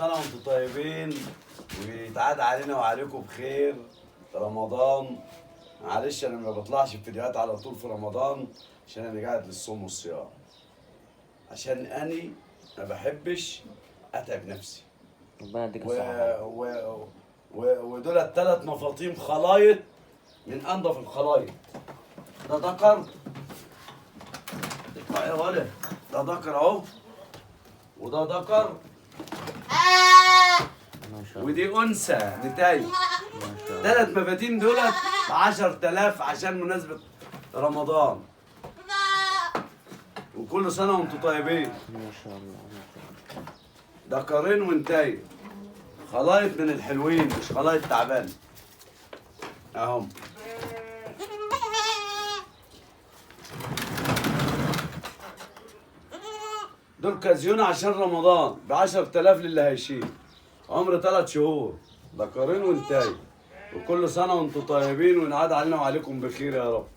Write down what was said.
سنة وانتم طيبين ويتعاد علينا وعليكم بخير. رمضان، معلش انا ما بطلعش في فيديوهات على طول في رمضان عشان انا قاعد للصوم والصيام، عشان اني ما بحبش اتعب نفسي. ربنا يديك و... الصحة. و... ودول الثلاث مفاطيم خلايط من انضف الخلايط. ده ذكر، اطلع يا ولد، ده ذكر اهو، وده ذكر، ما شاء الله. ودي انثى نتاي. ما شاء الله. ثلاث مفاتين دولت ب 10,000 عشان مناسبة رمضان. وكل سنة وانتم طيبين. ما شاء الله. ما شاء الله. ذكرين وانتاي، خلايط من الحلوين مش خلايط تعبان اهم. دول كازيون عشان رمضان ب 10,000 للي هيشيل، عمر 3 شهور. ذكرين وانتاي، وكل سنة وانتم طيبين وينعاد علينا وعليكم بخير يا رب.